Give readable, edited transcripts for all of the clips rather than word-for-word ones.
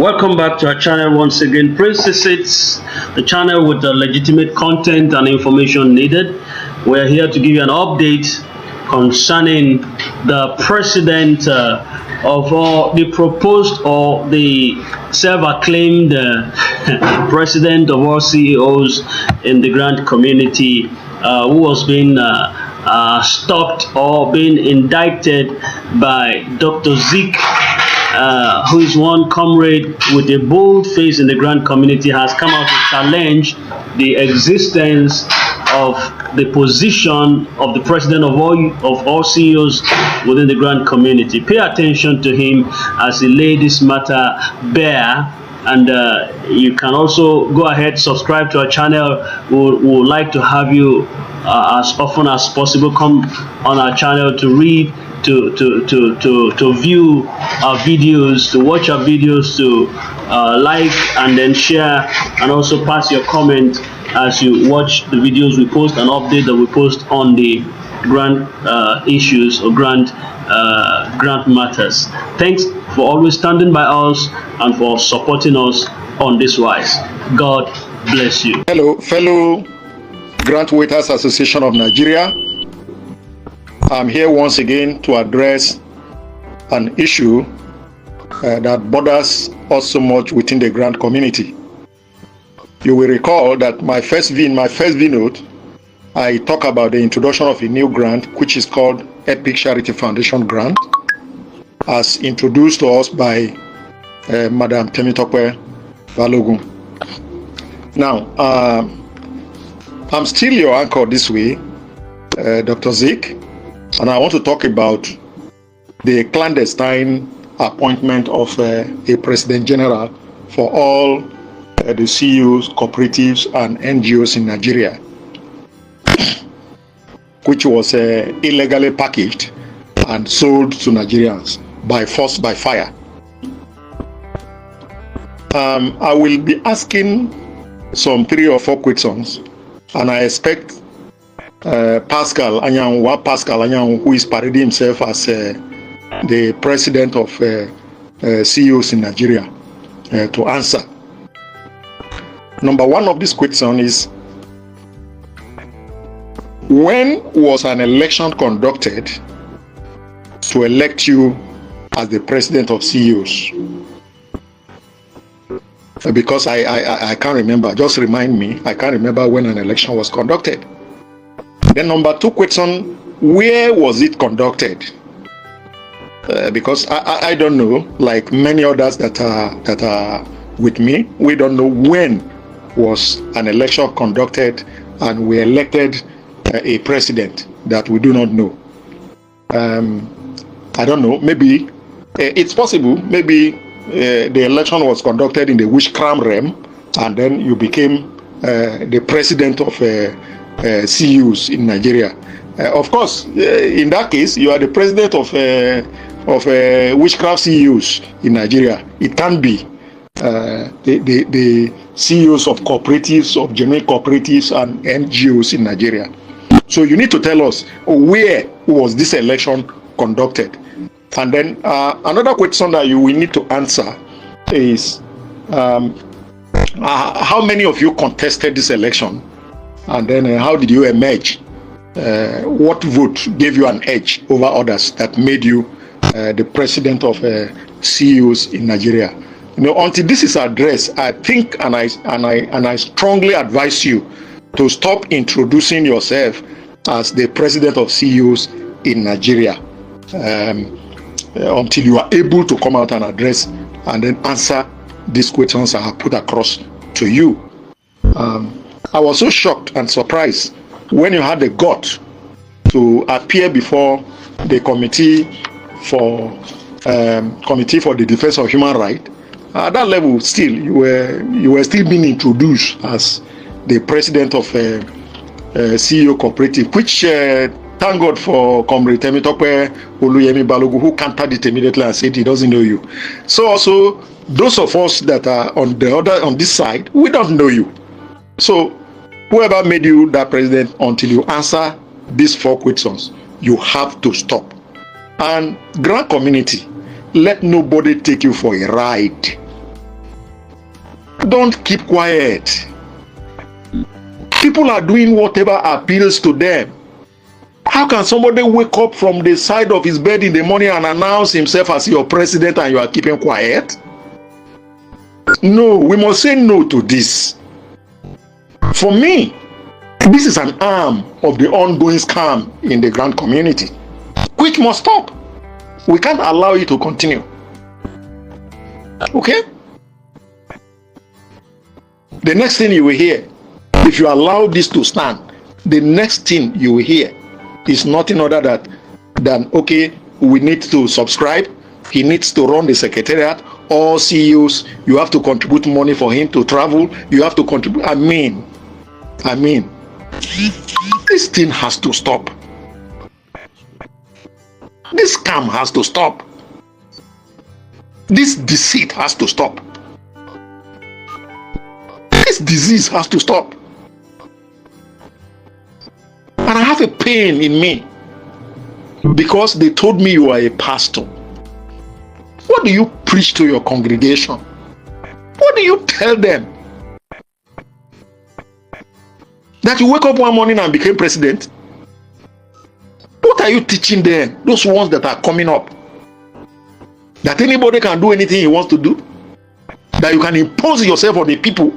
Welcome back to our channel once again. Princess, the channel with the legitimate content and information needed. We're here to give you an update concerning the president of the proposed or the self-acclaimed president of all CEOs in the grant community, who was being stopped or being indicted by Dr. Zeke, who is one comrade with a bold face in the grant community, has come out to challenge the existence of the position of the president of all CEOs within the grant community. Pay attention to him as he laid this matter bare. And you can also go ahead, subscribe to our channel. We would like to have you as often as possible come on our channel to read, to view our videos, to watch our videos, to like and then share, and also pass your comment as you watch the videos we post and update that we post on the grant issues or grant matters. Thanks for always standing by us and for supporting us on this wise. God bless you. Hello, fellow Grant Waiters Association of Nigeria. I'm here once again to address an issue that bothers us so much within the grant community. You will recall that my first note, I talk about the introduction of a new grant, which is called Epic Charity Foundation Grant, as introduced to us by Madam Temitope Balogun. Now, I'm still your anchor this way, Dr. Zeke, and I want to talk about the clandestine appointment of a President General for all the CEOs, cooperatives, and NGOs in Nigeria, which was illegally packaged and sold to Nigerians by force, by fire. I will be asking some 3 or 4 questions, and I expect Pascal Anyang, who is parading himself as the president of CEOs in Nigeria, to answer. Number 1 of this question is, when was an election conducted to elect you as the president of CEOs? Because I can't remember. Just remind me. I can't remember when an election was conducted. Then number 2 question, where was it conducted? Because I don't know, like many others that are with me, we don't know when was an election conducted and we elected a president that we do not know. I don't know, maybe it's possible, maybe the election was conducted in the witchcraft realm, and then you became the president of CEOs in Nigeria. Of course, in that case, you are the president of witchcraft CEOs in Nigeria. It can be the CEOs of cooperatives, of genuine cooperatives and NGOs in Nigeria. So you need to tell us, where was this election conducted? And then another question that you will need to answer is, how many of you contested this election? And then how did you emerge? What vote gave you an edge over others that made you the president of CEOs in Nigeria? You know, until this is addressed, I think and I strongly advise you to stop introducing yourself as the president of CEOs in Nigeria until you are able to come out and address and then answer these questions I have put across to you. I was so shocked and surprised when you had the gut to appear before the committee for the defense of human rights. At that level, still you were still being introduced as the president of CEO cooperative, which thank God for Comrade Temitope Balogun, who countered it immediately and said he doesn't know you. So also those of us that are on this side, we don't know you. So whoever made you that president, until you answer these 4 questions, you have to stop. And grant community, let nobody take you for a ride. Don't keep quiet. People are doing whatever appeals to them. How can somebody wake up from the side of his bed in the morning and announce himself as your president and you are keeping quiet? No, we must say no to this. For me, this is an arm of the ongoing scam in the grant community, which must stop. We can't allow it to continue. Okay? The next thing you will hear, if you allow this to stand, the next thing you will hear is nothing other than okay, we need to subscribe. He needs to run the secretariat. All CEOs, you have to contribute money for him to travel. You have to contribute. I mean, this thing has to stop. This scam has to stop. This deceit has to stop. This disease has to stop. And I have a pain in me because they told me you are a pastor. What do you preach to your congregation? What do you tell them? That you wake up one morning and became president? What are you teaching them? Those ones that are coming up. That anybody can do anything he wants to do? That you can impose yourself on the people?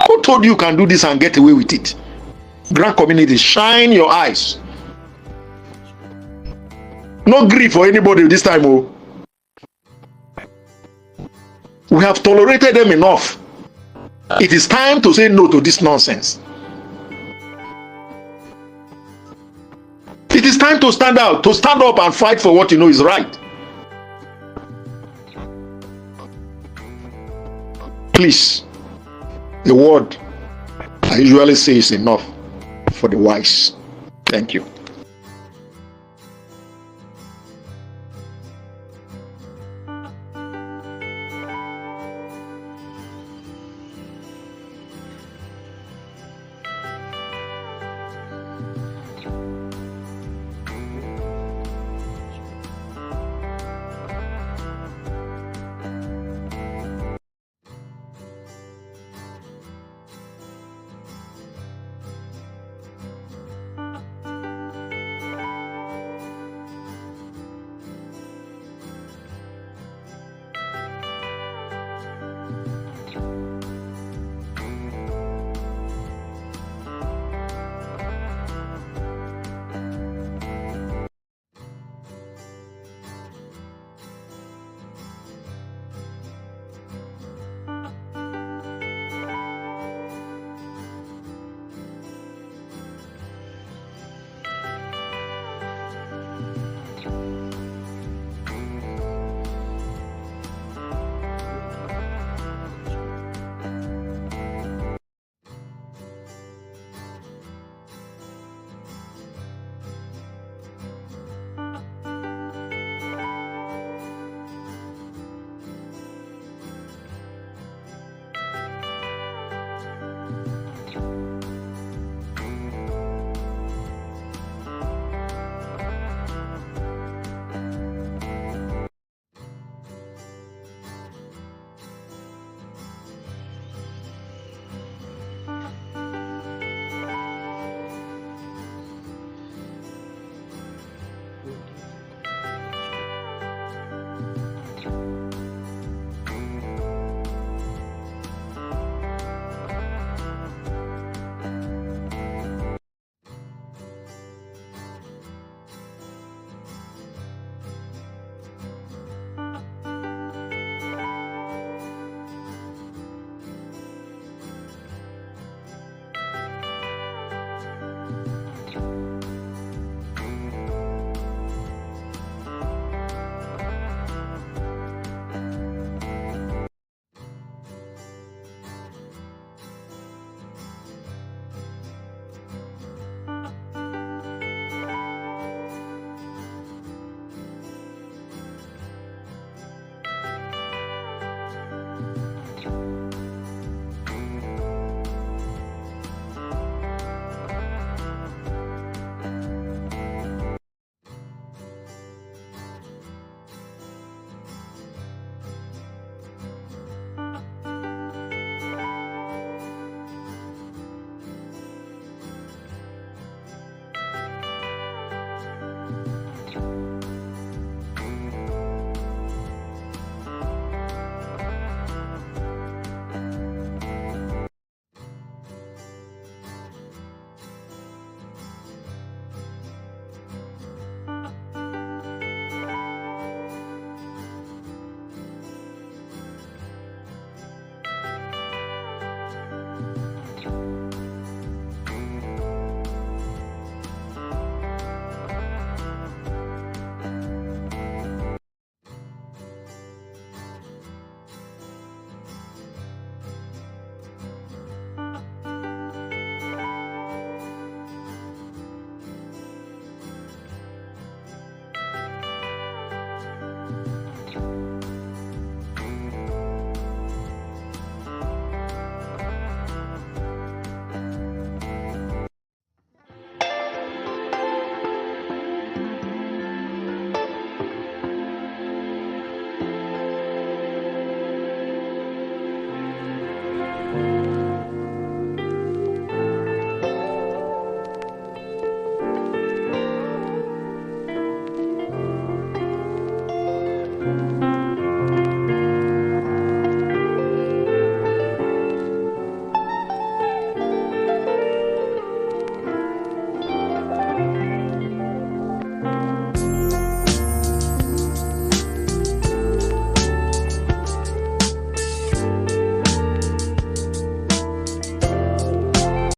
Who told you can do this and get away with it? Grant community, shine your eyes. No grief for anybody this time. Oh. We have tolerated them enough. It is time to say no to this nonsense. It is time to stand out, to stand up and fight for what you know is right. Please, the word I usually say is enough for the wise. Thank you.